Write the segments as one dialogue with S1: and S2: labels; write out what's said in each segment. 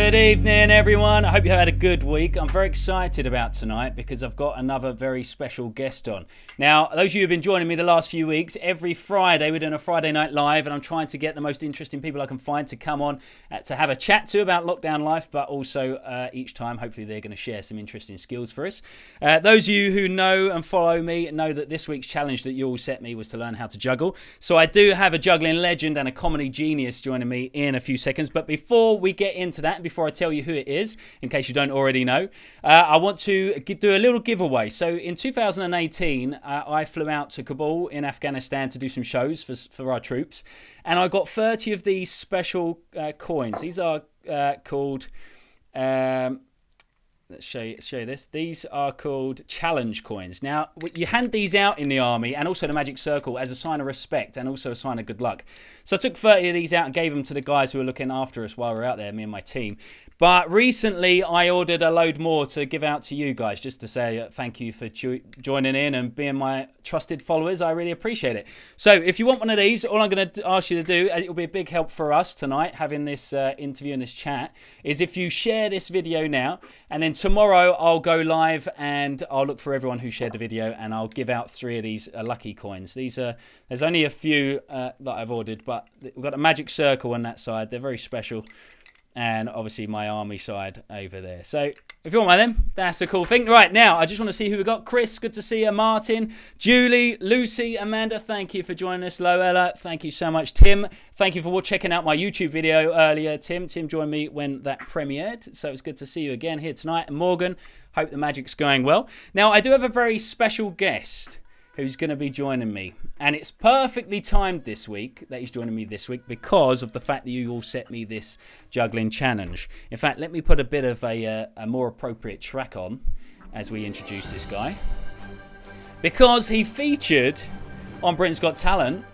S1: Good evening, everyone. I hope you had a good week. I'm very excited about tonight because I've got another very special guest on. Now, those of you who have been joining me the last few weeks, every Friday we're doing a Friday night live, and I'm trying to get the most interesting people I can find to come on to have a chat to about lockdown life, but also each time, hopefully they're going to share some interesting skills for us. Those of you who know and follow me know that this week's challenge that you all set me was to learn how to juggle. So I do have a juggling legend and a comedy genius joining me in a few seconds, but before we get into that, and before I tell you who it is, in case you don't already know, I want to do a little giveaway. So in 2018, I flew out to Kabul in Afghanistan to do some shows for our troops, and I got 30 of these special coins. These are called... let's show you this. These are called challenge coins. Now, you hand these out in the army and also the magic circle as a sign of respect and also a sign of good luck. So I took 30 of these out and gave them to the guys who were looking after us while we were out there, me and my team. But recently, I ordered a load more to give out to you guys, just to say thank you for joining in and being my trusted followers. I really appreciate it. So if you want one of these, all I'm going to ask you to do, it will be a big help for us tonight, having this interview and this chat, is if you share this video now, and then tomorrow I'll go live and I'll look for everyone who shared the video and I'll give out 3 of these lucky coins. There's only a few that I've ordered, but we've got a magic circle on that side. They're very special. And obviously my army side over there. So if you want one of them, that's a cool thing. Right, now, I just want to see who we got. Chris, good to see you. Martin, Julie, Lucy, Amanda, thank you for joining us. Loella, thank you so much. Tim, thank you for checking out my YouTube video earlier. Tim joined me when that premiered. So it's good to see you again here tonight. And Morgan, hope the magic's going well. Now, I do have a very special guest who's going to be joining me. And it's perfectly timed this week that he's joining me this week because of the fact that you all set me this juggling challenge. In fact, let me put a bit of a more appropriate track on as we introduce this guy. Because he featured on Britain's Got Talent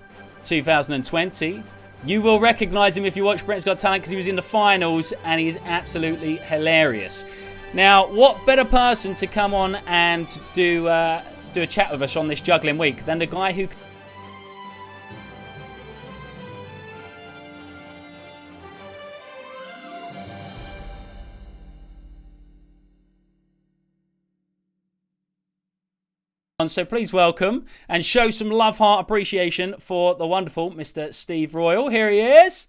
S1: 2020. You will recognise him if you watch Britain's Got Talent because he was in the finals and he's absolutely hilarious. Now, what better person to come on and do a chat with us on this juggling week than the guy who... So please welcome and show some love heart appreciation for the wonderful Mr. Steve Royle. Here he is.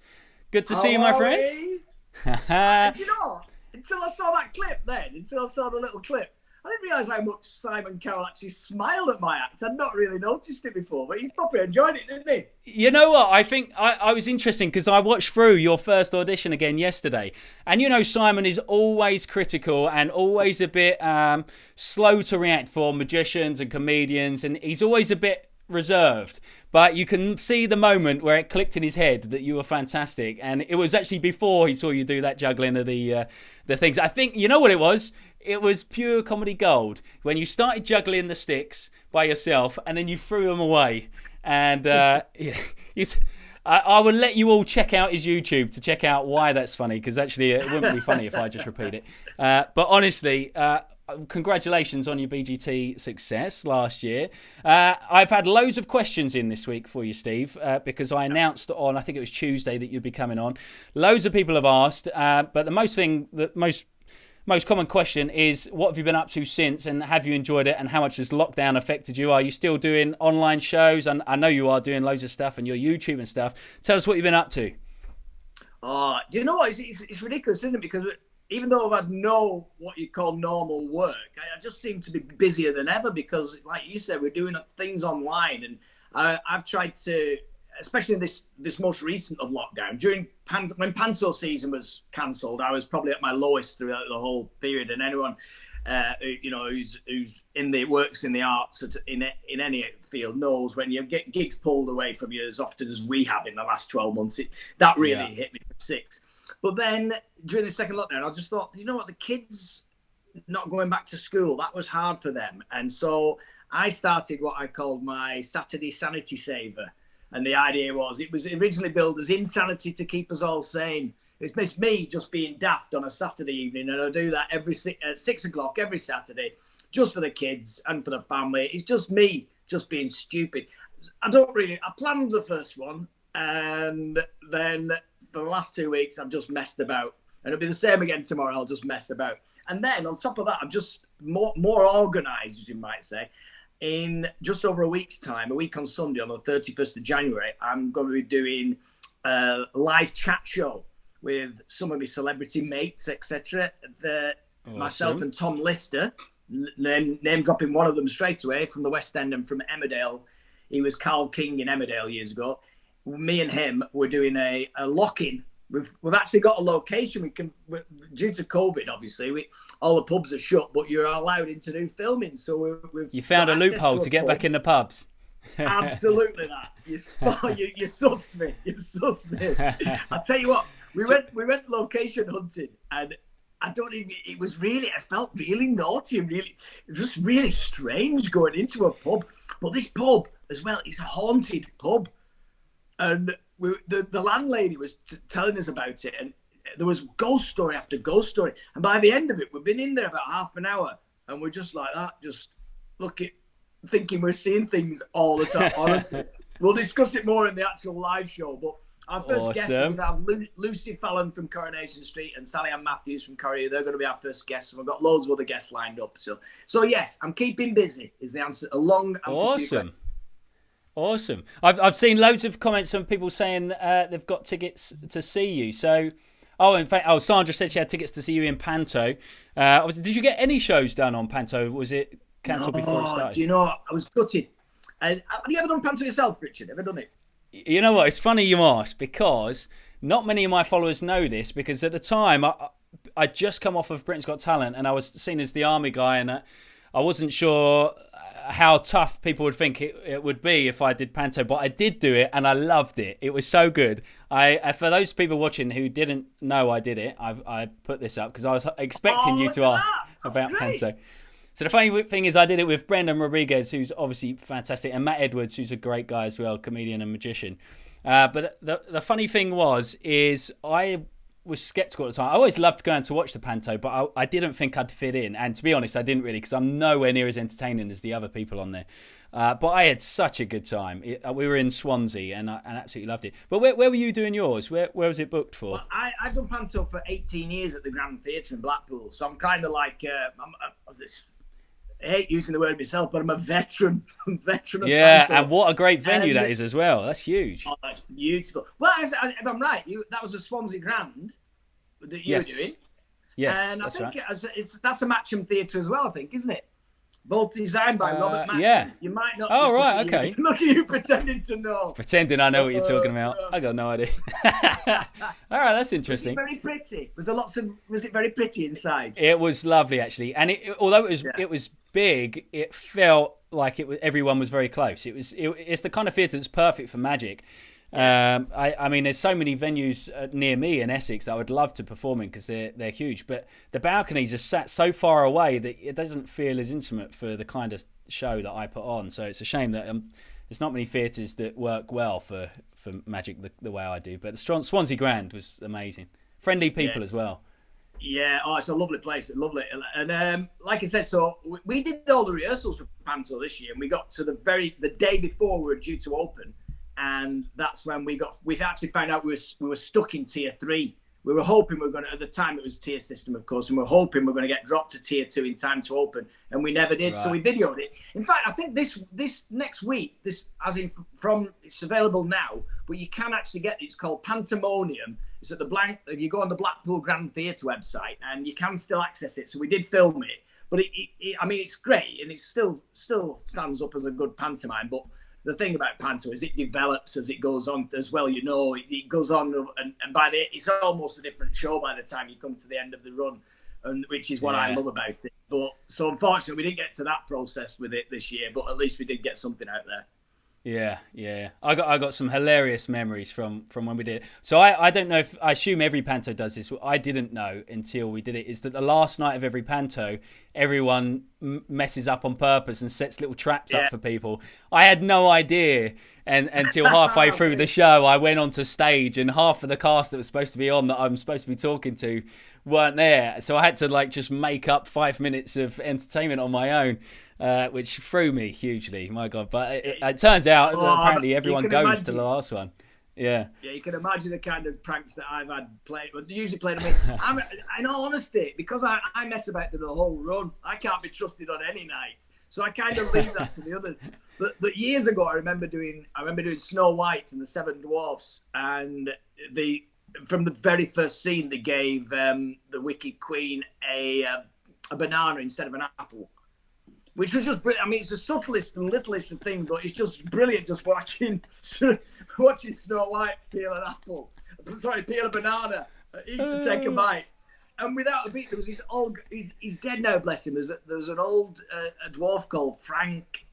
S1: Good to see you, my friend.
S2: You know, until I saw that clip then, until I saw the little clip, I didn't realise how much Simon Cowell actually smiled at my act. I'd not really noticed it before, but he probably enjoyed it, didn't he?
S1: You know what? I think I was interesting because I watched through your first audition again yesterday. And you know, Simon is always critical and always a bit slow to react for magicians and comedians. And he's always a bit reserved. But you can see the moment where it clicked in his head that you were fantastic. And it was actually before he saw you do that juggling of the things. I think, you know what it was? It was pure comedy gold when you started juggling the sticks by yourself and then you threw them away. And I would let you all check out his YouTube to check out why that's funny, because actually it wouldn't be funny if I just repeat it. But honestly, congratulations on your BGT success last year. I've had loads of questions in this week for you, Steve, because I announced on, I think it was Tuesday, that you'd be coming on. Loads of people have asked, but the most common question is, what have you been up to since, and have you enjoyed it, and how much has lockdown affected you? Are you still doing online shows? And I know you are doing loads of stuff and your YouTube and stuff. Tell us what you've been up to.
S2: Do you know what? It's ridiculous, isn't it? Because even though I've had what you call normal work, I just seem to be busier than ever because, like you said, we're doing things online. And I've tried to, especially in this most recent of lockdown, when panto season was cancelled, I was probably at my lowest throughout the whole period. And anyone, who's works in the arts in any field knows when you get gigs pulled away from you as often as we have in the last 12 months, that really hit me for 6. But then during the second lockdown, I just thought, you know what, the kids not going back to school, that was hard for them. And so I started what I called my Saturday Sanity Saver. And the idea was, it was originally billed as insanity to keep us all sane. It's me just being daft on a Saturday evening, and I do that at 6 o'clock every Saturday, just for the kids and for the family. It's just me just being stupid. I planned the first one, and then for the last 2 weeks, I've just messed about. And it'll be the same again tomorrow. I'll just mess about. And then on top of that, I'm just more organised, you might say. In just over a week's time, a week on Sunday, on the 31st of January, I'm going to be doing a live chat show with some of my celebrity mates, etc.
S1: Awesome.
S2: Myself and Tom Lister, name dropping one of them straight away, from the West End and from Emmerdale. He was Carl King in Emmerdale years ago. Me and him were doing a lock-in. We've actually got a location. Due to COVID, obviously, all the pubs are shut, but you're allowed in to do filming. So
S1: you found a loophole to get back in the pubs.
S2: Absolutely that. You sussed me. You sussed me. I'll tell you what, we went location hunting, and I don't even, it was really, I felt really naughty and really, it was just really strange going into a pub. But this pub as well, it's a haunted pub. And the landlady was telling us about it, and there was ghost story after ghost story. And by the end of it, we've been in there about half an hour, and we're just like that, just thinking we're seeing things all the time. Honestly, we'll discuss it more in the actual live show. But our first guest, we have Lucy Fallon from Coronation Street and Sally Ann Matthews from Corrie. They're going to be our first guests, and we've got loads of other guests lined up. So yes, I'm keeping busy. Is the answer? A long answer. To your question.
S1: Awesome. I've seen loads of comments from people saying they've got tickets to see you. So, in fact, Sandra said she had tickets to see you in Panto. Did you get any shows done on Panto? Was it cancelled before it started?
S2: Do you know, I was gutted. Have you ever done Panto yourself, Richard? Ever done it?
S1: You know what? It's funny you ask, because not many of my followers know this, because at the time I'd just come off of Britain's Got Talent, and I was seen as the army guy, and I wasn't sure how tough people would think it would be if I did Panto, but I did do it and I loved it. It was so good. For those people watching who didn't know I did it, I put this up because I was expecting you to ask about Panto. So the funny thing is I did it with Brendan Rodriguez, who's obviously fantastic, and Matt Edwards, who's a great guy as well, comedian and magician. But the funny thing is I was sceptical at the time. I always loved going to watch the Panto, but I didn't think I'd fit in. And to be honest, I didn't really, because I'm nowhere near as entertaining as the other people on there. But I had such a good time. We were in Swansea, and I absolutely loved it. But where were you doing yours? Where was it booked for?
S2: Well, I've done Panto for 18 years at the Grand Theatre in Blackpool, so I'm kind of like, I hate using the word myself, but I'm a veteran. Veteran of Panto.
S1: And what a great venue that is as well. That's huge.
S2: Oh, that's beautiful. Well, if I'm right, that was a Swansea Grand that you were doing.
S1: Yes,
S2: and I
S1: that's
S2: think
S1: right.
S2: that's a Matcham Theatre as well, I think, isn't it? Both designed by Robert Matcham.
S1: Yeah.
S2: You might not.
S1: Oh, right, okay.
S2: Look at you pretending to know.
S1: Pretending I know what you're talking about. I got no idea. All right, that's interesting.
S2: Was it very pretty? Was it very pretty inside?
S1: It was lovely, actually. And although it was big, it felt like everyone was very close. It's the kind of theatre that's perfect for magic. I mean, there's so many venues near me in Essex that I would love to perform in because they're huge, but the balconies are sat so far away that it doesn't feel as intimate for the kind of show that I put on. So it's a shame that there's not many theatres that work well for magic the way I do. But the Swansea Grand was amazing. Friendly people as well.
S2: Yeah, it's a lovely place, lovely. And like I said, so we did all the rehearsals for Panto this year, and we got to the day before we were due to open. And that's when we actually found out we were stuck in tier 3. We were hoping we were going to, at the time it was tier system, of course, and we were hoping we were going to get dropped to tier 2 in time to open, and we never did. Right. So we videoed it. In fact, I think this next week, it's available now, but you can actually get it. It's called Pantomonium. It's at if you go on the Blackpool Grand Theatre website, and you can still access it. So we did film it, but I mean, it's great, and it still stands up as a good pantomime, but the thing about Panto is it develops as it goes on as well. You know, it goes on, and it's almost a different show by the time you come to the end of the run, and which is what I love about it. But so unfortunately, we didn't get to that process with it this year. But at least we did get something out there.
S1: Yeah. I got some hilarious memories from when we did it. So I don't know if, I assume every Panto does this. What I didn't know until we did it is that the last night of every Panto, everyone messes up on purpose and sets little traps up for people. I had no idea, and until halfway through the show, I went onto stage, and half of the cast that was supposed to be on, that I'm supposed to be talking to, weren't there. So I had to just make up 5 minutes of entertainment on my own. Which threw me hugely, my God. But it turns out that apparently everyone goes to the last one. Yeah.
S2: Yeah, you can imagine the kind of pranks that I've had played, but usually played on me. In all honesty, because I mess about through the whole run, I can't be trusted on any night. So I kind of leave that to the others. But years ago, I remember doing Snow White and the Seven Dwarfs, and from the very first scene, they gave the Wicked Queen a banana instead of an apple. Which was just brilliant. I mean, it's the subtlest and littlest thing, but it's just brilliant just watching Snow White peel an apple. Sorry, peel a banana, eat to take a bite. And without a beat, there was this old, he's dead now, bless him. There's an old a dwarf called Frank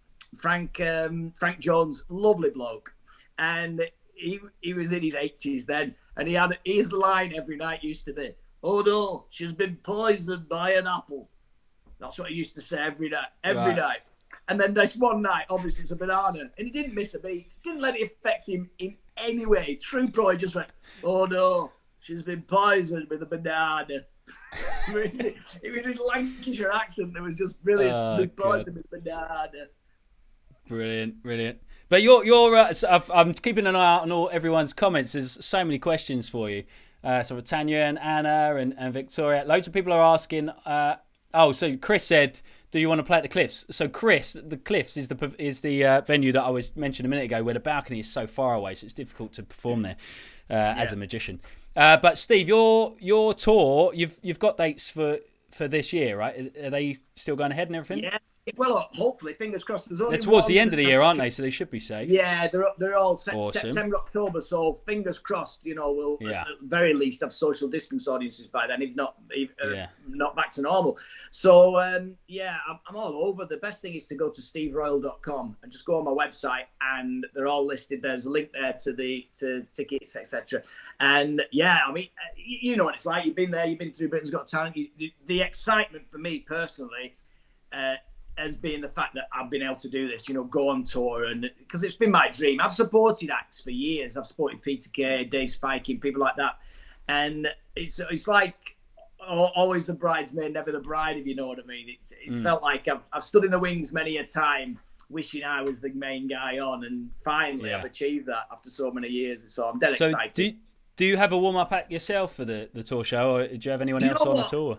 S2: Jones, lovely bloke. And he was in his 80s then. And he had his line every night used to be, "Oh no, she's been poisoned by an apple." That's what he used to say every night. And then this one night, obviously it's a banana. And he didn't miss a beat. He didn't let it affect him in any way. True pro, he just went, "Oh no, she's been poisoned with a banana." It was his Lancashire accent that was just brilliant. Poisoned with a banana.
S1: Brilliant. But I'm keeping an eye out on everyone's comments. There's so many questions for you. So Tanya and Anna and Victoria. Loads of people are asking... so Chris said, "Do you want to play at the Cliffs?" So Chris, the Cliffs is the venue that I was mentioned a minute ago, where the balcony is so far away, so it's difficult to perform there as a magician. But Steve, your tour, you've got dates for this year, right? Are they still going ahead and everything?
S2: Yeah. Well, hopefully, fingers crossed. They're
S1: towards the end of the year, aren't they? So they should be safe.
S2: Yeah, they're all
S1: awesome.
S2: September, October. So fingers crossed. We'll at the very least have social distance audiences by then, if not not back to normal. So I'm all over. The best thing is to go to steveroyle.com and just go on my website, and they're all listed. There's a link there to tickets, etc. And I mean, you know what it's like. You've been there. You've been through Britain's Got Talent. The excitement for me personally. As being the fact that I've been able to do this, go on tour, and because it's been my dream. I've supported acts for years. I've supported Peter Kay, Dave Spiking, people like that, and it's like always the bridesmaid, never the bride, if you know what I mean. It's felt like I've stood in the wings many a time, wishing I was the main guy on, and finally I've achieved that after so many years. So I'm dead excited.
S1: Do you have a warm up act yourself for the tour show, or do you have anyone else on the tour?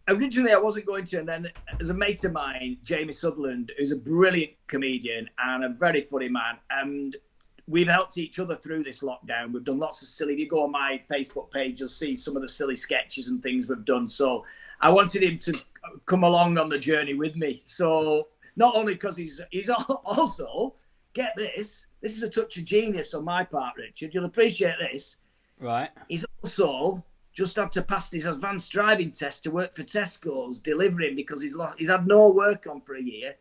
S2: Originally, I wasn't going to, and then as a mate of mine, Jamie Sutherland, who's a brilliant comedian and a very funny man, and we've helped each other through this lockdown. We've done lots of silly... If you go on my Facebook page, you'll see some of the silly sketches and things we've done. So I wanted him to come along on the journey with me. So not only because he's also, get this is a touch of genius on my part, Richard. You'll appreciate this.
S1: Right.
S2: He's also... just had to pass his advanced driving test to work for Tesco's, delivering, because he's had no work on for a year.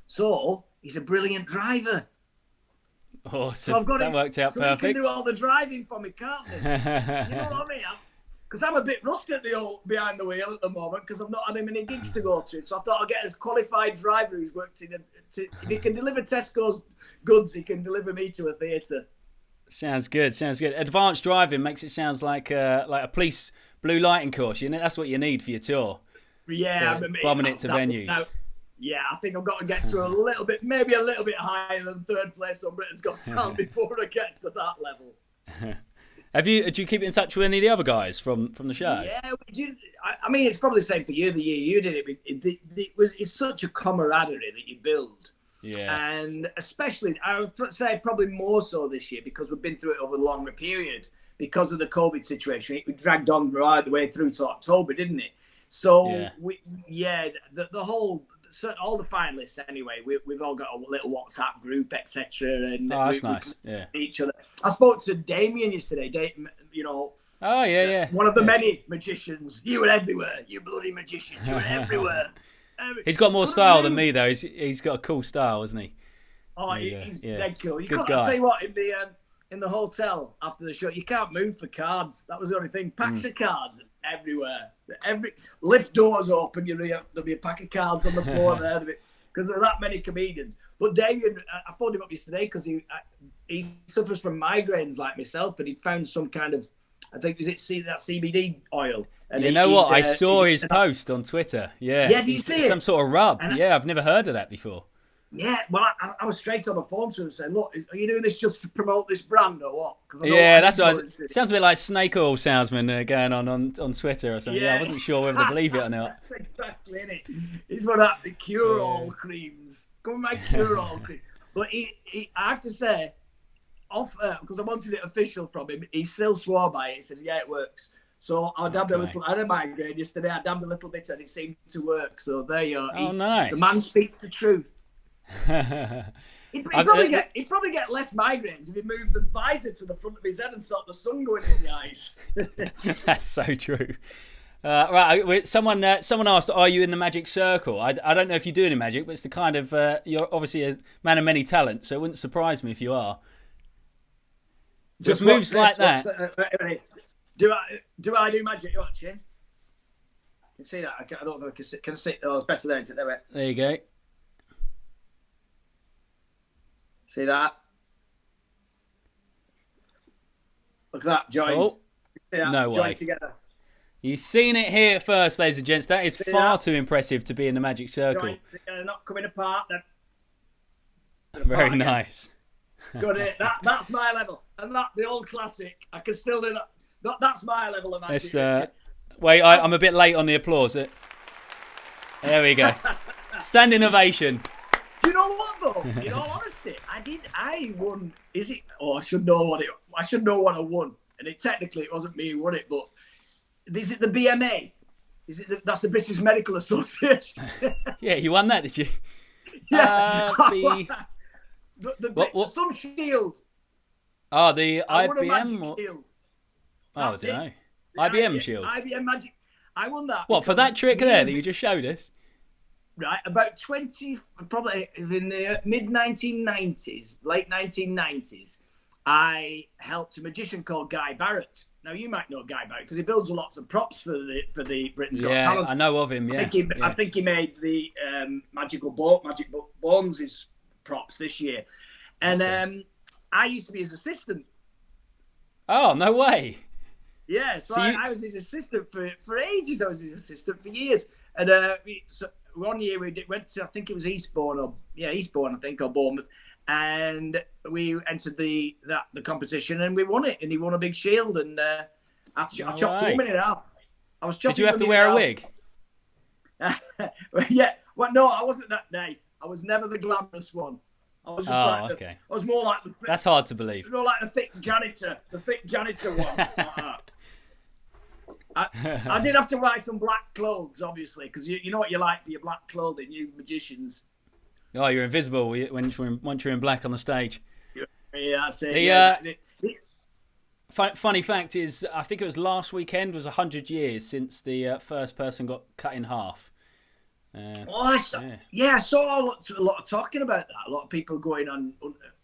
S2: So he's a brilliant driver.
S1: Awesome.
S2: So I've got
S1: that worked out perfect.
S2: He can do all the driving for me, can't he? You know what I mean? Because I'm a bit rusty at the old behind the wheel at the moment, because I've not had many gigs to go to. So I thought I'd get a qualified driver who's worked if he can deliver Tesco's goods, he can deliver me to a theatre.
S1: Sounds good. Advanced driving makes it sound like a police blue lighting course. That's what you need for your tour.
S2: Yeah,
S1: bombing it to venues.
S2: I think I've got to get to maybe a little bit higher than third place on Britain's Got Talent before I get to that level.
S1: Do you keep in touch with any of the other guys from the show?
S2: Yeah, we do. I mean, it's probably the same for you. The year you did it, it's such a camaraderie that you build.
S1: Yeah.
S2: And especially, I would say probably more so this year, because we've been through it over a longer period because of the COVID situation. It dragged on right the way through to October, didn't it? So the whole, all the finalists anyway, we've all got a little WhatsApp group, etc. And
S1: that's nice. Yeah.
S2: Each other. I spoke to Damien yesterday.
S1: Oh yeah.
S2: One of the many magicians. You were everywhere. You bloody magician. You were everywhere.
S1: He's got more style than me, though. He's got a cool style, hasn't he?
S2: Oh, he's dead cool. I'll tell you what, in the hotel after the show, you can't move for cards. That was the only thing. Packs of cards everywhere. Every lift doors open, there'll be a pack of cards on the floor there, because there are that many comedians. But Damien, I phoned him up yesterday because he suffers from migraines like myself, and he'd found some kind of, I think, was it that CBD oil? And
S1: you know what? I saw his post on Twitter. Yeah.
S2: Yeah, did you see it?
S1: Some sort of rub. I've never heard of that before.
S2: Yeah, well, I was straight on the phone to him saying, "Look, are you doing this just to promote this brand or what?"
S1: Yeah, that's what sounds a bit like snake oil salesman going on Twitter or something. Yeah, I wasn't sure whether to believe it or not.
S2: That's exactly it. He's one of the cure-all creams. Come on, my cure-all cream. But I have to say, because I wanted it official from him, he still swore by it. He says, "Yeah, it works." So I dabbed a little. I had a migraine yesterday. I dabbed a little bit, and it seemed to work. So there you are.
S1: Oh, nice.
S2: The man speaks the truth. He'd probably get less migraines if he moved the visor to the front of his head and stopped the sun going in the eyes.
S1: That's so true. Right, someone asked, "Are you in the magic circle?" I don't know if you do any magic, but it's the kind of you're obviously a man of many talents, so it wouldn't surprise me if you are. Just with moves like that.
S2: Do I do magic? You watching? You can see that. I don't know if I can see. Can I see? Oh, it's better there, isn't it?
S1: There you go.
S2: See that? Look at that joint.
S1: Oh,
S2: see that?
S1: No
S2: joint
S1: way.
S2: Together.
S1: You've seen it here first, ladies and gents. That is far too impressive to be in the magic circle.
S2: Joint together, not coming apart.
S1: Very nice.
S2: Got it. That's my level, and the old classic. I can still do that. That's my level of magic.
S1: Wait, I'm a bit late on the applause. There we go. Standing ovation.
S2: Do you know what though? In all honesty, I won. Is it? Oh, I should know what I won. And technically it wasn't me who won it, but is it the BMA? That's the British Medical Association.
S1: Yeah, you won that, did you?
S2: Yeah. Some shield.
S1: Oh, the
S2: I won a
S1: IBM.
S2: magic shield.
S1: I don't know. IBM shield.
S2: IBM magic. I won that.
S1: What, for that trick there that you just showed us?
S2: Right, about 20, probably in the mid-1990s, late 1990s, I helped a magician called Guy Barrett. Now, you might know Guy Barrett because he builds lots of props for the Britain's Got Talent.
S1: Yeah, I know of him, yeah.
S2: I think he made the Magic Bones' props this year. And I used to be his assistant.
S1: Oh, no way.
S2: Yeah, so I was his assistant for ages. I was his assistant for years. And one year we went to, I think it was Eastbourne, or Bournemouth, and we entered the competition and we won it, and he won a big shield, and I chopped a woman in half.
S1: Did you have to wear a wig?
S2: Yeah, well, no, I wasn't that day. I was never the glamorous one. I was just
S1: okay.
S2: I was more like
S1: that's hard to believe.
S2: More like the thick janitor one. I did have to wear some black clothes, obviously, because you know what you like for your black clothing, you magicians.
S1: Oh, you're invisible once you're in black on the stage.
S2: Yeah, that's it.
S1: Funny fact is, I think it was last weekend was 100 years since the first person got cut in half.
S2: I saw a lot of talking about that. A lot of people going on.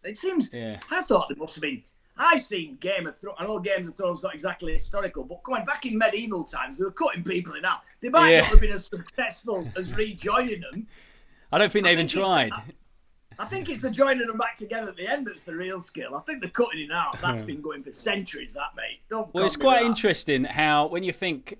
S2: It seems. Yeah. I thought there must have been. I've seen Game of Thrones. I know Game of Thrones is not exactly historical, but going back in medieval times, they were cutting people in half. They might not have been as successful as rejoining them.
S1: I don't think they even tried.
S2: I think it's the joining them back together at the end that's the real skill. I think the cutting in half, that's been going for centuries, that, mate.
S1: Well, it's quite interesting how, when you think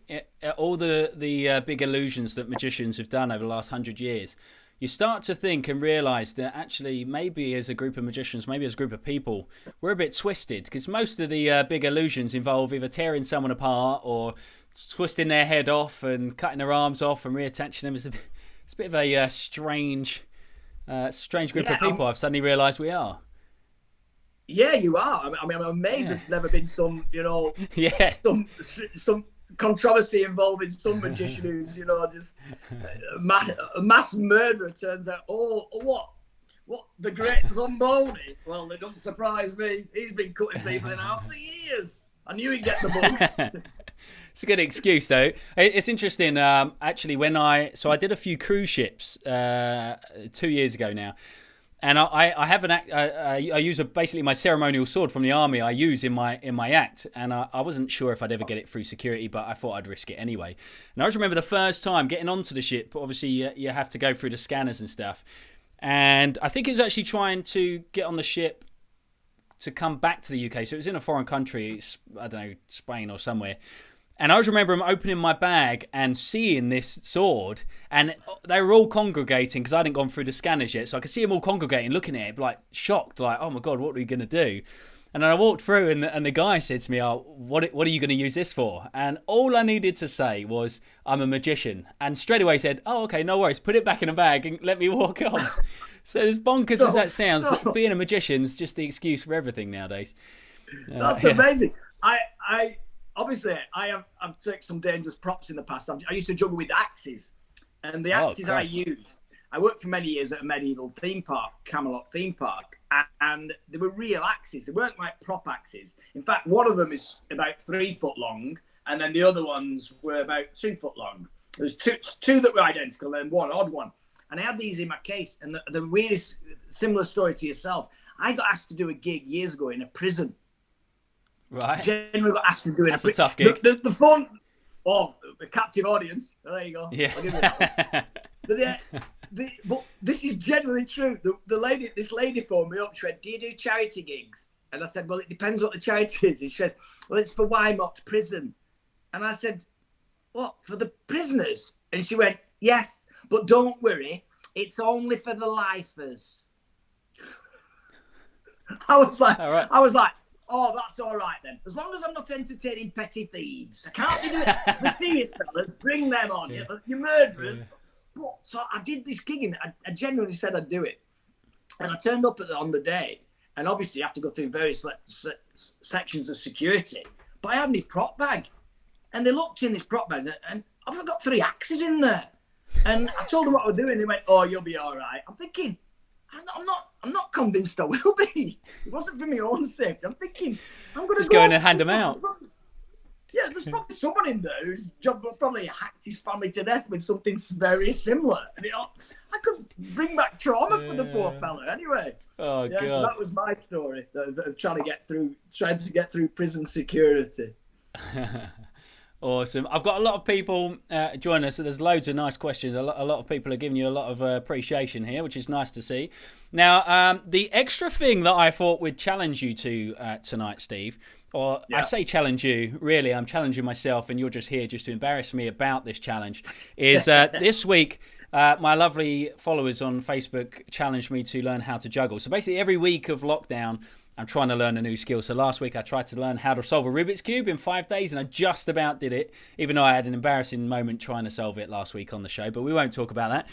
S1: all the big illusions that magicians have done over the last 100 years, you start to think and realise that actually maybe as a group of magicians, maybe as a group of people, we're a bit twisted, because most of the big illusions involve either tearing someone apart or twisting their head off and cutting their arms off and reattaching them. It's a bit of a strange group of people. I've suddenly realised we are.
S2: Yeah, you are. I mean, I'm amazed there's never been some, some controversy involving some magician who's, just a mass murderer turns out. Oh, what? The great Zamboni? Well, it doesn't surprise me. He's been cutting people in half for years. I knew he'd get the bug.
S1: It's a good excuse, though. It's interesting. Actually, I did a few cruise ships 2 years ago now, and I have I use basically my ceremonial sword from the army. I use in my act, and I wasn't sure if I'd ever get it through security, but I thought I'd risk it anyway. And I just remember the first time getting onto the ship. Obviously, you have to go through the scanners and stuff, and I think it was actually trying to get on the ship to come back to the UK. So it was in a foreign country, I don't know, Spain or somewhere. And I always remember him opening my bag and seeing this sword, and they were all congregating because I hadn't gone through the scanners yet. So I could see them all congregating, looking at it, like shocked, like, oh my God, what are we going to do? And then I walked through, and the guy said to me, oh, what are you going to use this for? And all I needed to say was, I'm a magician. And straight away said, oh, okay, no worries. Put it back in the bag and let me walk on. So as bonkers as that sounds, being a magician's just the excuse for everything nowadays.
S2: That's amazing. I obviously, I've taken some dangerous props in the past. I used to juggle with axes. And the axes I used, I worked for many years at a medieval theme park, Camelot theme park. And they were real axes. They weren't like prop axes. In fact, one of them is about 3 foot long, and then the other ones were about 2 foot long. There's two that were identical and one odd one. And I had these in my case. And the weirdest, similar story to yourself, I got asked to do a gig years ago in a prison.
S1: Right.
S2: Generally got asked to do it.
S1: That's a tough gig.
S2: The phone, a captive audience. There you go.
S1: Yeah.
S2: But this is generally true. This lady phoned me up. She went, do you do charity gigs? And I said, well, it depends what the charity is. And she says, well, it's for Weymouth Prison. And I said, what, for the prisoners? And she went, yes, but don't worry, it's only for the lifers. I was like, oh, that's all right then. As long as I'm not entertaining petty thieves. I can't be doing it. The serious fellas, bring them on. Yeah. You murderers. Yeah. But so I did this gig and I genuinely said I'd do it. And I turned up on the day. And obviously you have to go through various sections of security. But I had my prop bag. And they looked in this prop bag and I've got 3 axes in there. And I told them what I was doing. They went, oh, you'll be all right. I'm thinking, I'm not convinced I will be. It wasn't for my own safety. I'm thinking, I'm going to
S1: go in and hand them out.
S2: Yeah, there's probably someone in there who's probably hacked his family to death with something very similar. And I could bring back trauma for the poor fella. Anyway,
S1: God.
S2: So that was my story of trying to get through prison security.
S1: Awesome. I've got a lot of people joining us, so there's loads of nice questions. A lot of people are giving you a lot of appreciation here, which is nice to see. Now, the extra thing that I thought would challenge you to tonight, Steve, I say challenge you, really, I'm challenging myself, and you're just here just to embarrass me about this challenge, is this week, my lovely followers on Facebook challenged me to learn how to juggle. So basically every week of lockdown, I'm trying to learn a new skill. So last week I tried to learn how to solve a Rubik's Cube in 5 days, and I just about did it, even though I had an embarrassing moment trying to solve it last week on the show, but we won't talk about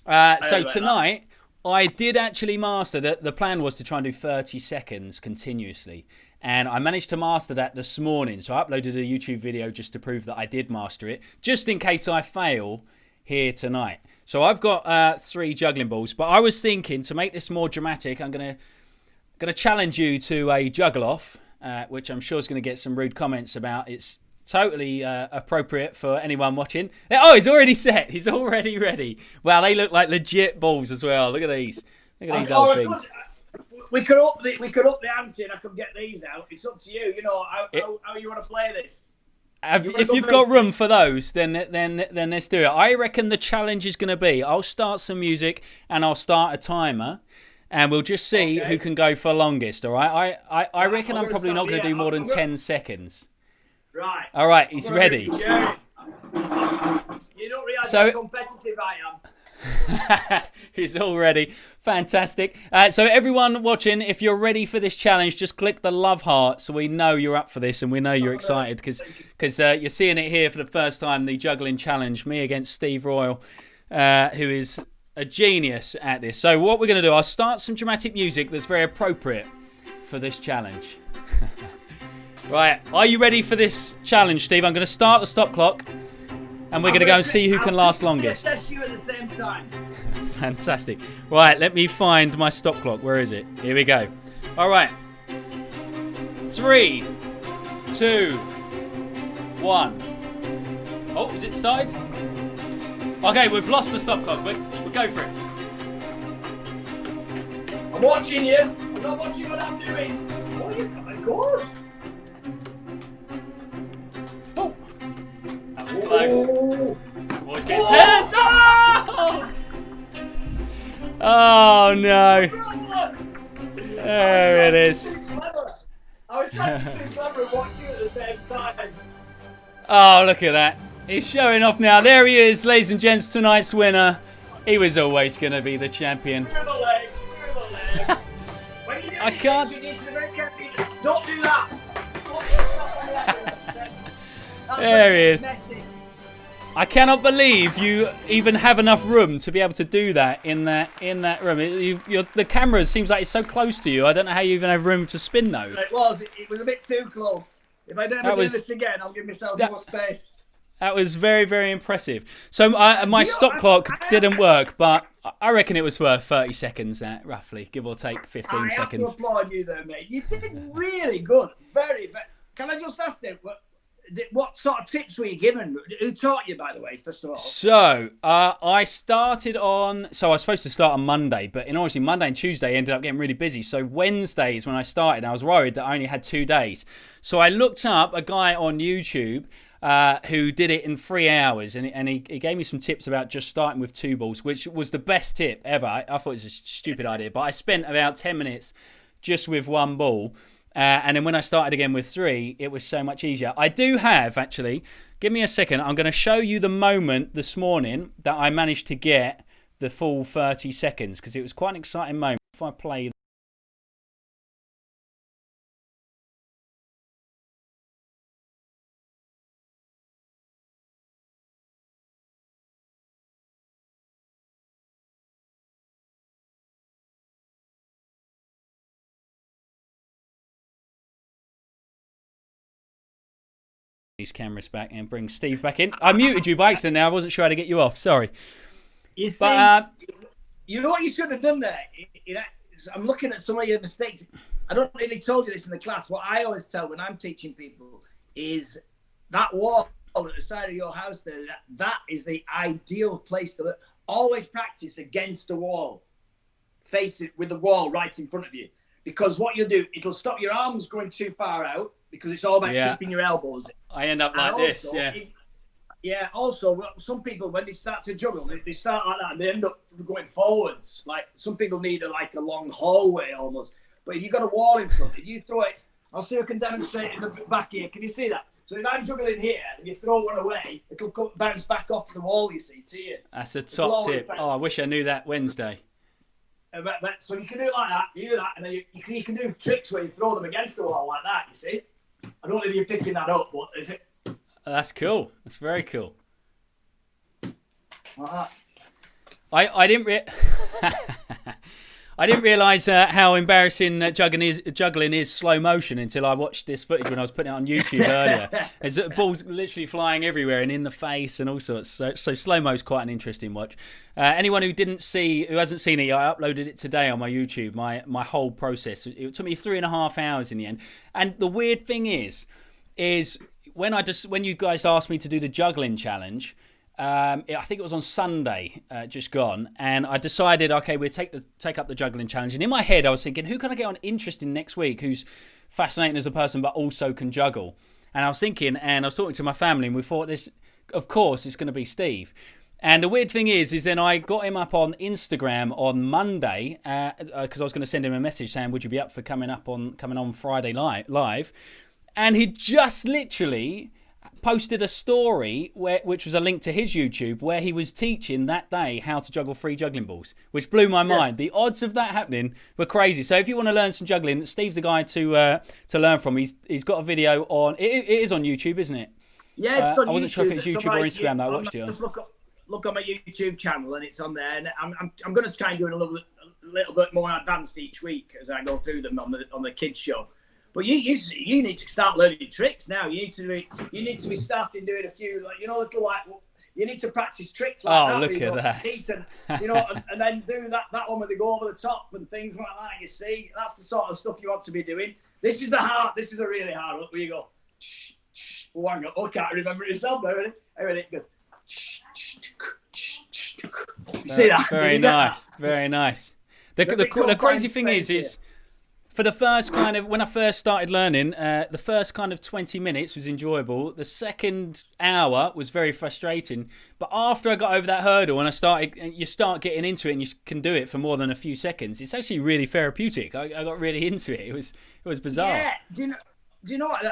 S1: that. So tonight, I did actually master that. The plan was to try and do 30 seconds continuously, and I managed to master that this morning. So I uploaded a YouTube video just to prove that I did master it, just in case I fail here tonight. So I've got 3 juggling balls, but I was thinking to make this more dramatic, I'm going to challenge you to a juggle off, which I'm sure is going to get some rude comments about. It's totally appropriate for anyone watching. Oh, he's already set. He's already ready. Wow, they look like legit balls as well. Look at these. Look at these old things.
S2: We could up the ante and I could get these out. It's up to you. You know how you want to play this.
S1: If you've got room for those, then let's do it. I reckon the challenge is going to be, I'll start some music and I'll start a timer. And we'll just see who can go for longest, all right? I reckon I'm probably not going to do more than 10 seconds.
S2: Right.
S1: All right, he's ready.
S2: You don't realise how competitive I am.
S1: He's all ready. Fantastic. So everyone watching, if you're ready for this challenge, just click the love heart so we know you're up for this and we know you're excited because you're seeing it here for the first time, the juggling challenge, me against Steve Royle, who is a genius at this. So what we're going to do, I'll start some dramatic music that's very appropriate for this challenge. Right, are you ready for this challenge, Steve? I'm going to start the stop clock and we're going to go and see who can last longest.
S2: Assess you at the same time.
S1: Fantastic. Right, let me find my stop clock. Where is it? Here we go. All right. 3, 2, 1. Oh, is it started? Okay, we've lost the stop clock. We'll go for it.
S2: I'm watching you. I'm not watching what I'm doing. Oh, you've got a good.
S1: Oh, that was close. Boys get tense. Oh! Oh no. There it is.
S2: I was trying to be too clever and watch you at the same time.
S1: Oh, look at that. He's showing off now. There he is, ladies and gents, tonight's winner. He was always going to be the champion.
S2: Through the legs, through the legs. When you do
S1: I can't.
S2: you need to be very careful. Don't do that. Don't do that.
S1: There he is.
S2: Messy.
S1: I cannot believe you even have enough room to be able to do that in that room. The camera seems like it's so close to you. I don't know how you even have room to spin those.
S2: It was a bit too close. If I never do this again, I'll give myself more space.
S1: That was very, very impressive. So my stop clock didn't work, but I reckon it was for 30 seconds, roughly, give or take 15 seconds.
S2: I have to applaud you there, mate. You did really good. Very, very. Can I just ask them, what sort of tips were you given? Who taught you, by the way, first of all?
S1: So, I started on... So, I was supposed to start on Monday, but honestly, Monday and Tuesday ended up getting really busy. So, Wednesdays when I started, I was worried that I only had 2 days. So, I looked up a guy on YouTube who did it in 3 hours, and he gave me some tips about just starting with 2 balls, which was the best tip ever. I thought it was a stupid idea, but I spent about 10 minutes just with 1 ball. And then when I started again with 3, it was so much easier. I do have, actually, give me a second. I'm going to show you the moment this morning that I managed to get the full 30 seconds because it was quite an exciting moment. If I play... these cameras back and bring Steve back in. I muted you by accident now. I wasn't sure how to get you off. Sorry.
S2: You see, you know what you should have done there? I'm looking at some of your mistakes. I don't really told you this in the class. What I always tell when I'm teaching people is that wall at the side of your house there, that is the ideal place to always practice against the wall. Face it with the wall right in front of you. Because what you'll do, it'll stop your arms going too far out because it's all about keeping your elbows in.
S1: I end up like this, yeah.
S2: Also, some people, when they start to juggle, they start like that and they end up going forwards. Like, some people need a long hallway almost. But if you've got a wall in front, if you throw it, I'll see if I can demonstrate it in the back here. Can you see that? So if I'm juggling here and you throw one away, it'll bounce back off the wall, you see, to you.
S1: That's a top tip. Oh, I wish I knew that Wednesday.
S2: So you can do it like that, you do that, and then you can do tricks where you throw them against the wall like that, you see? I don't know if you're picking that up, but is it?
S1: That's cool. That's very cool.
S2: Like that.
S1: I didn't realise how embarrassing juggling is slow motion until I watched this footage when I was putting it on YouTube earlier. There's balls literally flying everywhere and in the face and all sorts. So slow mo is quite an interesting watch. Anyone who hasn't seen it, I uploaded it today on my YouTube. My whole process. It took me 3.5 hours in the end. And the weird thing is when you guys asked me to do the juggling challenge. I think it was on Sunday, just gone, and I decided, okay, we'll take up the juggling challenge. And in my head, I was thinking, who can I get on interesting next week who's fascinating as a person but also can juggle? And I was thinking, and I was talking to my family, and we thought this, of course, it's going to be Steve. And the weird thing is then I got him up on Instagram on Monday because I was going to send him a message saying, would you be up for coming on Friday live? And he just literally posted a story which was a link to his YouTube where he was teaching that day how to juggle 3 juggling balls, which blew my mind. The odds of that happening were crazy. So if you want to learn some juggling, Steve's the guy to learn from. He's got a video on. It is on YouTube, isn't it?
S2: Yeah, it's on YouTube.
S1: I wasn't sure if it's YouTube or Instagram that I watched it on.
S2: Just look on my YouTube channel and it's on there. And I'm going to try and do it a little bit more advanced each week as I go through them on the kids show. But you need to start learning tricks now. You need to be starting doing a few, you need to practice tricks like that.
S1: Oh, look at that.
S2: And then do that one where they go over the top and things like that. You see, that's the sort of stuff you want to be doing. This is a really hard one where you go. Oh, hang on. Oh, I can't remember it myself now. Ready? It goes. You see that?
S1: Very nice. Very nice. The crazy thing is. For the first when I first started learning, the first 20 minutes was enjoyable. The second hour was very frustrating. But after I got over that hurdle and you start getting into it and you can do it for more than a few seconds, it's actually really therapeutic. I got really into it. It was bizarre.
S2: Yeah, do you know what?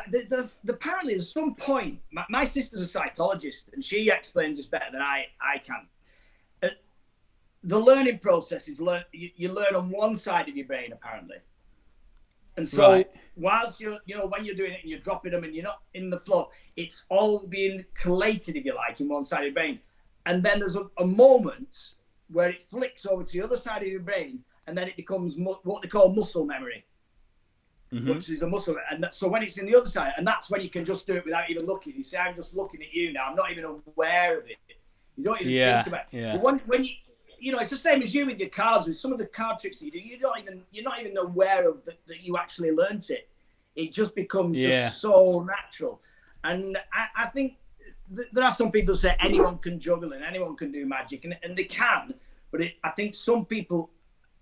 S2: Apparently, at some point, my sister's a psychologist, and she explains this better than I can. The learning process is you learn on one side of your brain, apparently. And so, whilst when you're doing it and you're dropping them and you're not in the flow, it's all being collated, if you like, in one side of your brain. And then there's a moment where it flicks over to the other side of your brain, and then it becomes what they call muscle memory, which is a muscle. And so when it's in the other side, and that's when you can just do it without even looking. You say, I'm just looking at you now. I'm not even aware of it. You don't even think about it.
S1: Yeah.
S2: But when it's the same as you with your cards. With some of the card tricks that you do, you're not even aware of that you actually learnt it. It just becomes just so natural. And I think there are some people who say anyone can juggle and anyone can do magic, and they can. But I think some people,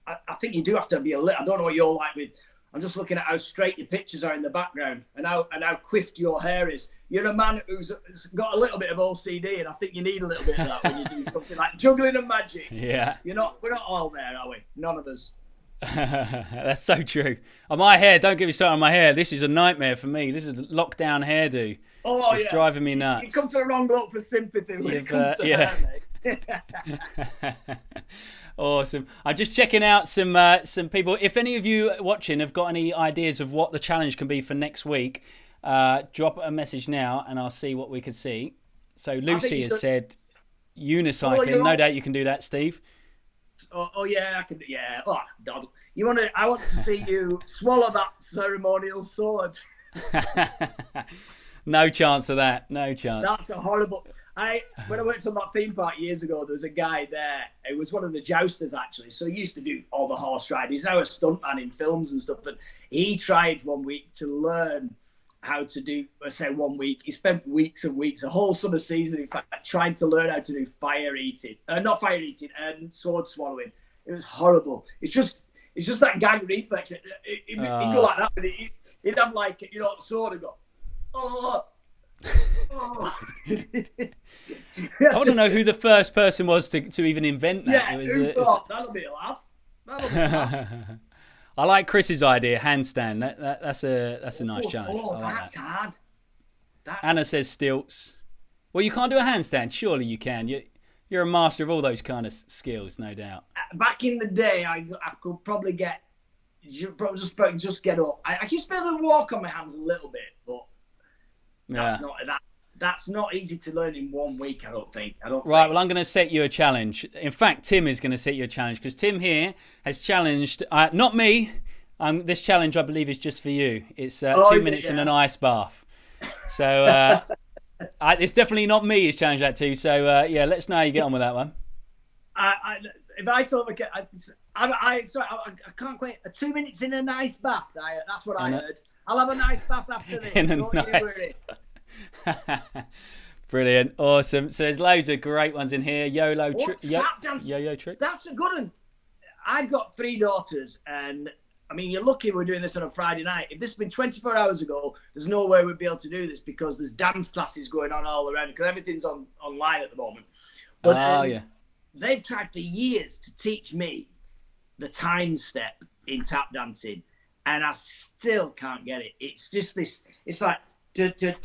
S2: I think you do have to be a little. I don't know what you're like with. I'm just looking at how straight your pictures are in the background and how quiffed your hair is. You're a man who's got a little bit of OCD, and I think you need a little bit of that when you do something like juggling and magic.
S1: Yeah.
S2: We're not all there, are we? None of us.
S1: That's so true. On my hair, don't get me started on my hair. This is a nightmare for me. This is a lockdown hairdo.
S2: Oh,
S1: it's driving me nuts.
S2: You come to the wrong bloke for sympathy when it comes to hair, mate.
S1: Awesome. I'm just checking out some people. If any of you watching have got any ideas of what the challenge can be for next week, drop a message now and I'll see what we can see. So Lucy has said unicycling. No doubt you can do that, Steve.
S2: Oh yeah, I can. Yeah. Oh, Dad. I want to see you swallow that ceremonial sword.
S1: No chance of that. No chance.
S2: That's a horrible. When I worked on that theme park years ago, there was a guy there. It was one of the jousters, actually. So he used to do all the horse riding. He's now a stuntman in films and stuff. But he tried one week to learn how to do, let's say 1 week. He spent weeks and weeks, a whole summer season, in fact, trying to learn how to do not fire eating, and sword swallowing. It was horrible. It's just that gag reflex. He'd go like that, but he'd have like, sword and go, oh.
S1: I want to know who the first person was to even invent that.
S2: Yeah, who thought that'll be a laugh?
S1: I like Chris's idea, handstand. That's a nice challenge.
S2: Oh, that's hard.
S1: Anna says stilts. Well, you can't do a handstand. Surely you can. You're a master of all those kind of skills, no doubt.
S2: Back in the day, I could probably just get up. I used to be able to walk on my hands a little bit, but that's not easy to learn in 1 week, I don't think. Right,
S1: well, I'm going to set you a challenge. In fact, Tim is going to set you a challenge because Tim here has challenged, not me. This challenge, I believe, is just for you. It's 2 minutes in an ice bath. So it's definitely not me who's challenged that too. So, let us know how you get on with that one.
S2: If I told him, I can't quite. 2 minutes in a nice bath. That's what I heard. I'll have a nice bath after this.
S1: In a nice Brilliant, awesome. So there's loads of great ones in here. Yo-yo tricks.
S2: That's a good one. I've got 3 daughters, and I mean, you're lucky we're doing this on a Friday night. If this had been 24 hours ago, there's no way we'd be able to do this because there's dance classes going on all around because everything's online at the moment. But they've tried for years to teach me the time step in tap dancing, and I still can't get it. It's just this. It's like. I'm trying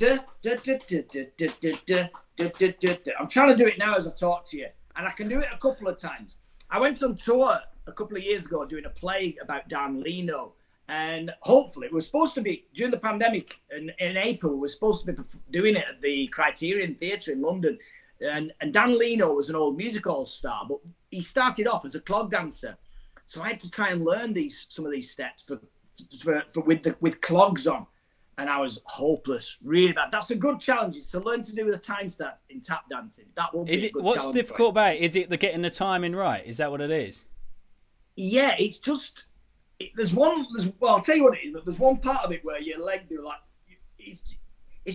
S2: to do it now as I talk to you, and I can do it a couple of times. I went on tour a couple of years ago doing a play about Dan Leno, and hopefully it was supposed to be during the pandemic in April. We were supposed to be doing it at the Criterion Theatre in London, and Dan Leno was an old music hall star, but he started off as a clog dancer, so I had to try and learn some of these steps with clogs on. And I was hopeless, really bad. That's a good challenge. It's to learn to do the time step in tap dancing. That will be a good challenge.
S1: What's difficult about it? Is it getting the timing right? Is that what it is?
S2: Yeah, it's just well, I'll tell you what it is. There's one part of it where your leg do like it's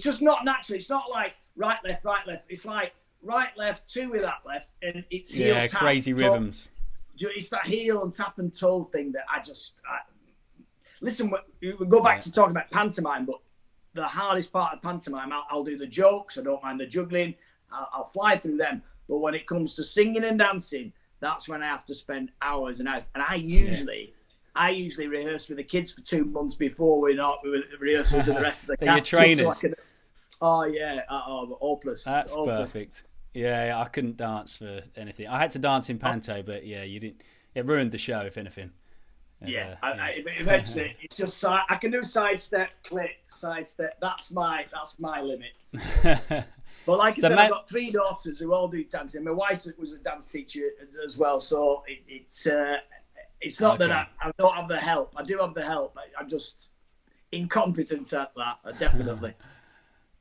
S2: just not natural. It's not like right left. It's like right left, 2 with that left, and it's heel tap.
S1: Crazy rhythms.
S2: It's that heel and tap and toe thing that listen, we go back to talking about pantomime, but the hardest part of pantomime, I'll do the jokes. I don't mind the juggling. I'll fly through them. But when it comes to singing and dancing, that's when I have to spend hours and hours. And I I usually rehearse with the kids for 2 months before we rehearse with the rest of the cast.
S1: Your trainers.
S2: So oh yeah, hopeless.
S1: That's
S2: hopeless.
S1: Perfect. Yeah, I couldn't dance for anything. I had to dance in panto, but yeah, you didn't. It ruined the show, if anything.
S2: Yeah, eventually it's just I can do sidestep, click, sidestep. That's my limit. But like I said, I've got 3 daughters who all do dancing. My wife was a dance teacher as well, so it's not that I don't have the help. I do have the help. I'm just incompetent at that, definitely.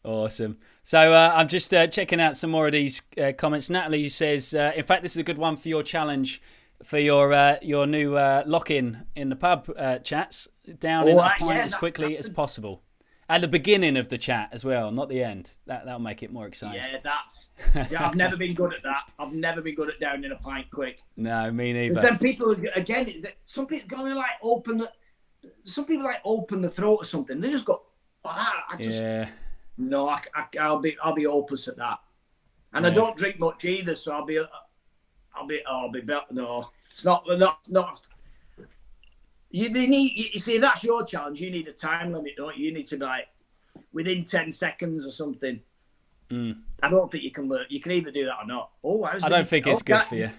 S1: Awesome. So I'm just checking out some more of these comments. Natalie says, in fact, this is a good one for your challenge for your new lock-in the pub chats. Down in a pint as quickly as possible. At the beginning of the chat as well, not the end. That'll make it more exciting.
S2: Yeah, I've never been good at that. I've never been good at down in a pint quick.
S1: No, me neither.
S2: Because then people, again, some people go like open the throat or something. They just go, no, I'll be hopeless at that. And I don't drink much either, so I'll be better. No, it's not. You see, that's your challenge. You need a time limit, don't you? You need to be like within 10 seconds or something. I don't think you can learn. You can either do that or not. I
S1: don't think it's good for you.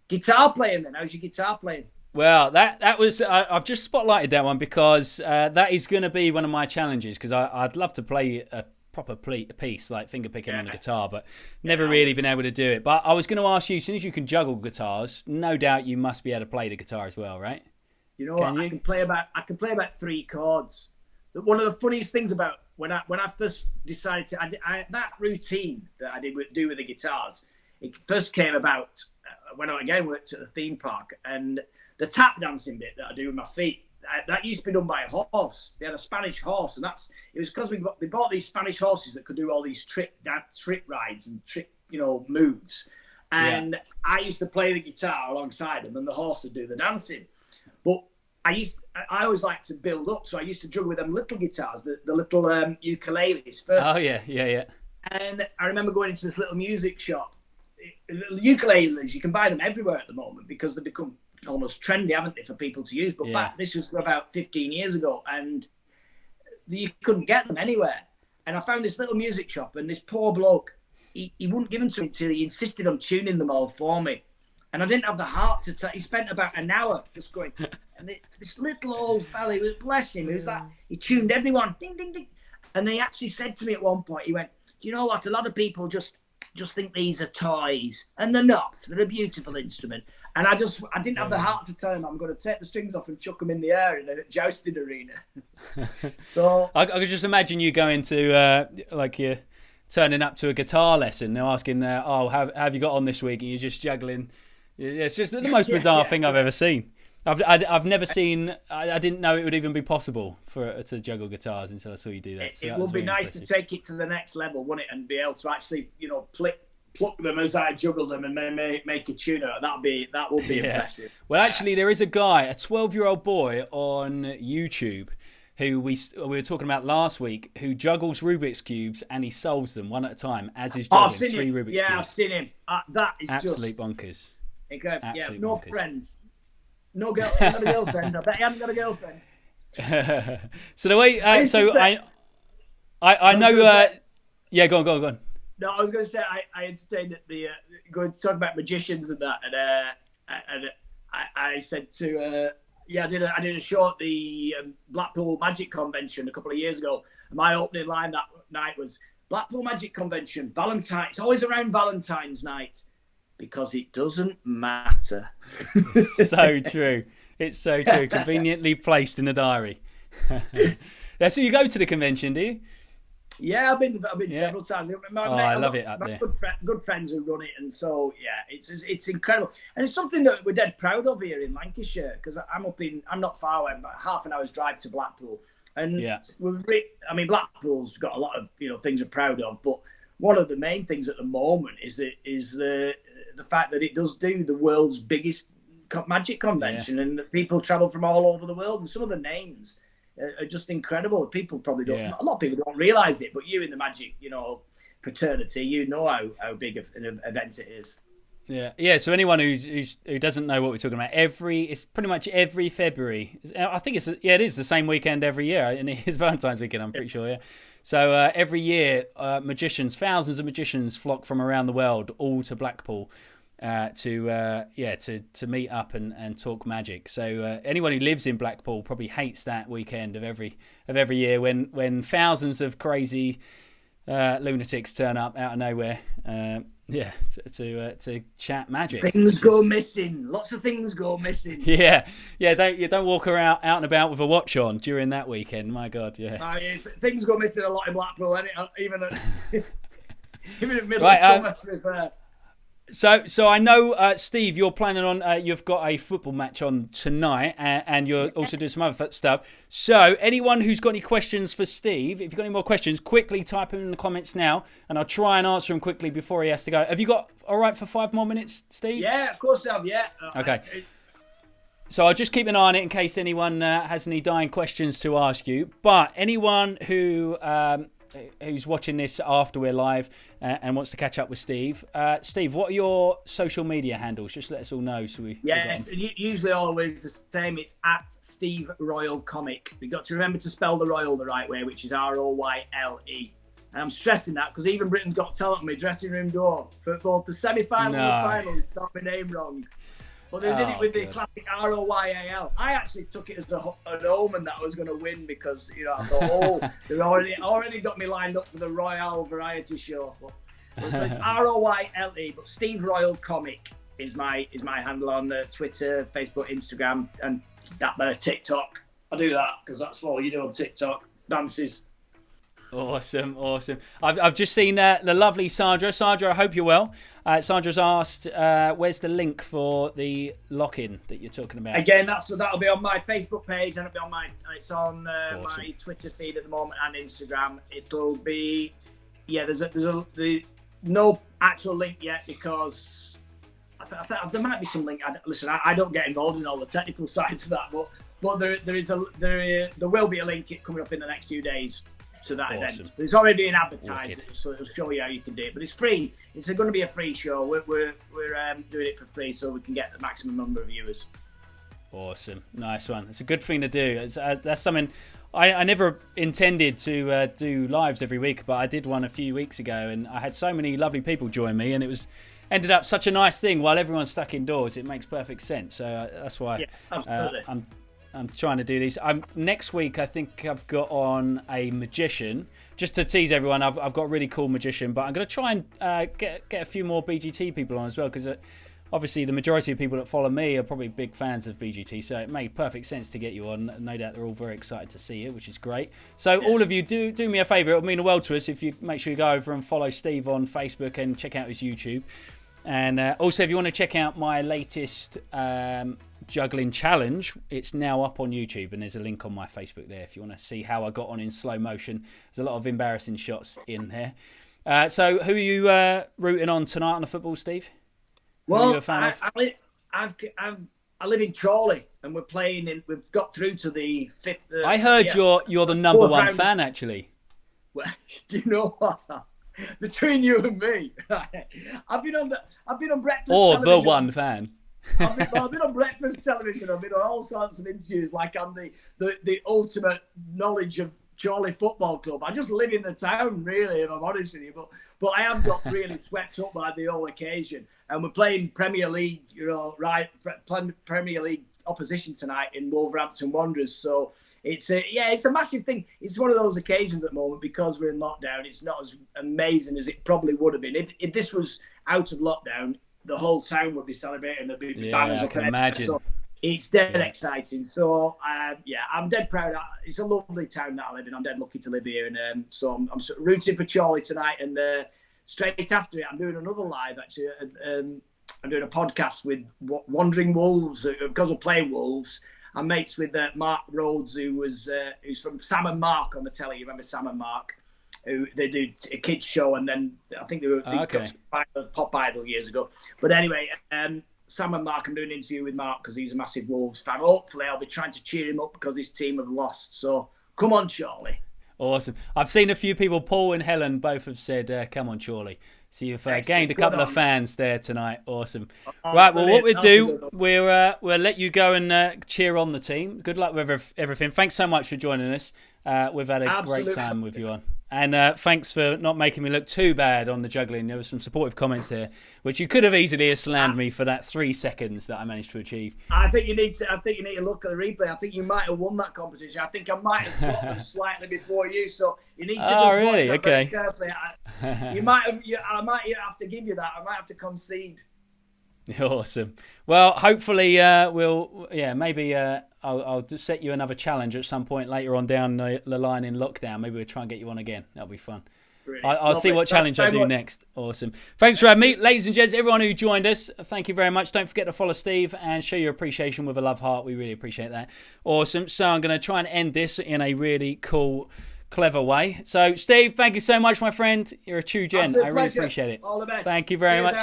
S2: Guitar playing then? How's your guitar playing?
S1: Well, that was I've just spotlighted that one because that is going to be one of my challenges because I'd love to play a proper piece like finger picking on the guitar, but never really been able to do it. But I was going to ask you, as soon as you can juggle guitars, no doubt you must be able to play the guitar as well, right?
S2: You know what? I can play about 3 chords. One of the funniest things about when I first decided to that routine that I do with the guitars, it first came about when I again worked at the theme park, and the tap dancing bit that I do with my feet. That used to be done by a horse. They had a Spanish horse, and it was because they bought these Spanish horses that could do all these trip rides and trick moves. And I used to play the guitar alongside them, and the horse would do the dancing. But I always like to build up, so I used to juggle with them little guitars, the little ukuleles first.
S1: Oh yeah.
S2: And I remember going into this little music shop. Ukuleles, you can buy them everywhere at the moment because they've become almost trendy, haven't they, for people to use? But this was about 15 years ago, and you couldn't get them anywhere. And I found this little music shop, and this poor bloke, he wouldn't give them to me until he insisted on tuning them all for me. And I didn't have the heart to he spent about an hour just going, and this little old fella, he was, bless him, he tuned everyone, ding, ding, ding. And he actually said to me at one point, he went, do you know what, a lot of people just think these are toys, and they're not. They're a beautiful instrument. And I didn't have the heart to tell him I'm going to take the strings off and chuck them in the air in a jousting arena. So
S1: I could just imagine you going to you're turning up to a guitar lesson. They're asking, how have you got on this week? And you're just juggling. It's just the most bizarre thing I've ever seen. I've never seen. I didn't know it would even be possible to juggle guitars until I saw you do that. So
S2: it would be nice to take it to the next level, wouldn't it, and be able to actually, pluck them as I juggle them and then make a tune out. That would be impressive.
S1: Well, actually, there is a guy, a 12-year-old boy on YouTube, who we were talking about last week, who juggles Rubik's cubes and he solves them one at a time as he's juggling 3 Rubik's cubes.
S2: Yeah, I've seen him. That is
S1: absolute bonkers.
S2: Absolute no bonkers. Friends. No girl. I haven't got a girlfriend. I bet you haven't got a girlfriend.
S1: So the way, I know. Go on.
S2: No, I was going to say I entertained at the going to talk about magicians and that, and I said to I did a show at the Blackpool Magic Convention a couple of years ago. And my opening line that night was Blackpool Magic Convention, Valentine. It's always around Valentine's night because it doesn't matter.
S1: It's so true. It's so true. Conveniently placed in the diary. So you go to the convention, do you?
S2: Yeah, I've been several times.
S1: I love it up there.
S2: Good friends who run it, and so it's incredible, and it's something that we're dead proud of here in Lancashire because I'm not far away, about half an hour's drive to Blackpool, and Blackpool's got a lot of things we're proud of, but one of the main things at the moment is the fact that it does do the world's biggest magic convention, and people travel from all over the world, and some of the names are just incredible. People probably don't. A lot of people don't realise it, but you in the magic, fraternity, how big an event it is.
S1: Yeah. So anyone who doesn't know what we're talking about, it's pretty much every February. I think it is the same weekend every year, and it is Valentine's weekend. I'm pretty sure. Yeah. So every year, thousands of magicians flock from around the world, all to Blackpool, to meet up and talk magic. So anyone who lives in Blackpool probably hates that weekend of every year when thousands of crazy lunatics turn up out of nowhere. To chat magic.
S2: Things go missing. Lots of things go missing.
S1: Yeah. You don't walk around out and about with a watch on during that weekend. My God, yeah.
S2: Things go missing a lot in Blackpool, even at middle of summer. To be fair.
S1: So I know, Steve, you're planning on, you've got a football match on tonight, and you're also doing some other stuff. So anyone who's got any questions for Steve, if you've got any more questions, quickly type them in the comments now, and I'll try and answer them quickly before he has to go. Have you got all right for 5 more minutes, Steve?
S2: Yeah, of course I have, yeah.
S1: Okay. So I'll just keep an eye on it in case anyone has any dying questions to ask you. But anyone who's watching this after we're live and wants to catch up with Steve. Steve, what are your social media handles? Just let us all know.
S2: Yes, usually always the same. It's at Steve Royle Comic. We've got to remember to spell the Royle the right way, which is Royle. And I'm stressing that because even Britain's Got Talent on my dressing room door for both the semi-final and the final. They spelled my name wrong. But they did it with the classic Royal. I actually took it as an omen that I was going to win because, I thought, they've already got me lined up for the Royale variety show. So it's Royle, but Steve Royle Comic is my handle on Twitter, Facebook, Instagram, and that TikTok. I do that because that's all you do on TikTok, dances.
S1: Awesome. I've just seen the lovely Sandra. Sandra, I hope you're well. Sandra's asked, where's the link for the lock-in that you're talking about?
S2: Again, that'll be on my Facebook page, and it's on my Twitter feed at the moment and Instagram. It'll be, there's no actual link yet because there might be some link. Listen, I don't get involved in all the technical sides of that, but there will be a link coming up in the next few days to that event. It's already been advertised, so it'll show you how you can do it. But it's free. It's going to be a free show. We're doing it for free so we can get the maximum number of viewers.
S1: Awesome, nice one. It's a good thing to do. That's something I never intended to do lives every week, but I did one a few weeks ago, and I had so many lovely people join me, and it ended up such a nice thing. While everyone's stuck indoors, it makes perfect sense. So that's why I'm trying to do these. Next week, I think I've got on a magician. Just to tease everyone, I've got a really cool magician, but I'm going to try and get a few more BGT people on as well, because obviously the majority of people that follow me are probably big fans of BGT, so it made perfect sense to get you on. No doubt they're all very excited to see you, which is great. So all of you, do me a favour. It'll mean the world to us if you make sure you go over and follow Steve on Facebook and check out his YouTube. And also, if you want to check out my latest juggling challenge, it's now up on YouTube, and there's a link on my Facebook there if you want to see how I got on in slow motion. There's a lot of embarrassing shots in there. So who are you rooting on tonight on the football, Steve?
S2: Well, I live in Chorley, and we're playing we've got through to the fifth.
S1: I heard you're the number one fan, actually.
S2: Well, do you know what? Between you and me, I've been on breakfast.
S1: Or
S2: television.
S1: the one fan.
S2: I've been on breakfast television. I've been on all sorts of interviews, like I'm the ultimate knowledge of Chorley Football Club. I just live in the town, really, if I'm honest with you. But I have got really swept up by the whole occasion. And we're playing Premier League, Premier League opposition tonight in Wolverhampton Wanderers. So it's a massive thing. It's one of those occasions at the moment because we're in lockdown. It's not as amazing as it probably would have been if this was out of lockdown. The whole town would be celebrating. There'd be banners up.
S1: I can imagine.
S2: So it's dead exciting. So I'm dead proud. It's a lovely town that I live in. I'm dead lucky to live here, and so I'm rooting for Chorley tonight. And straight after it, I'm doing another live. Actually, I'm doing a podcast with Wandering Wolves because we're playing Wolves. I'm mates with Mark Rhodes, who's from Sam and Mark on the telly. You remember Sam and Mark? Who they do a kids show, and then I think they got Pop Idol years ago. But anyway, Sam and Mark, I'm doing an interview with Mark because he's a massive Wolves fan. Hopefully, I'll be trying to cheer him up because his team have lost. So come on, Chorley.
S1: Awesome. I've seen a few people, Paul and Helen, both have said, come on, Chorley. So you've gained a couple of fans there tonight. Awesome.
S2: Oh,
S1: Right, well, what
S2: brilliant.
S1: we'll do, we'll let you go and cheer on the team. Good luck with everything. Thanks so much for joining us. We've had a great time with you on. And thanks for not making me look too bad on the juggling. There were some supportive comments there, which you could have easily slammed me for that 3 seconds that I managed to achieve.
S2: I think you need to look at the replay. I think you might have won that competition. I think I might have dropped them slightly before you, so you need to just watch that very carefully. I might have to give you that. I might have to concede.
S1: Awesome. Well, hopefully maybe I'll just set you another challenge at some point later on down the line in lockdown. Maybe we'll try and get you on again. That'll be fun. I'll see what challenge I do next. Awesome. Thanks for having me. Ladies and gents, everyone who joined us, thank you very much. Don't forget to follow Steve and show your appreciation with a love heart. We really appreciate that. Awesome. So I'm going to try and end this in a really cool, clever way. So, Steve, thank you so much, my friend. You're a true gent. I really appreciate it.
S2: All the best.
S1: Thank you very much.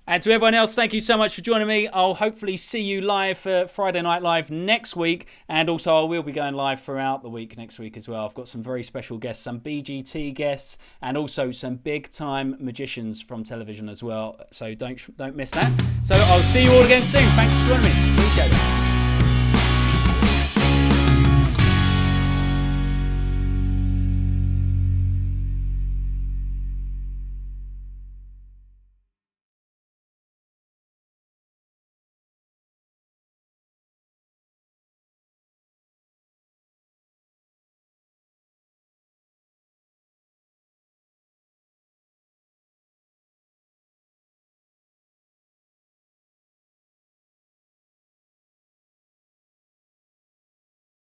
S1: And to everyone else, thank you so much for joining me. I'll hopefully see you live for Friday Night Live next week. And also, I will be going live throughout the week next week as well. I've got some very special guests, some BGT guests, and also some big-time magicians from television as well. So don't miss that. So I'll see you all again soon. Thanks for joining me. Appreciate it.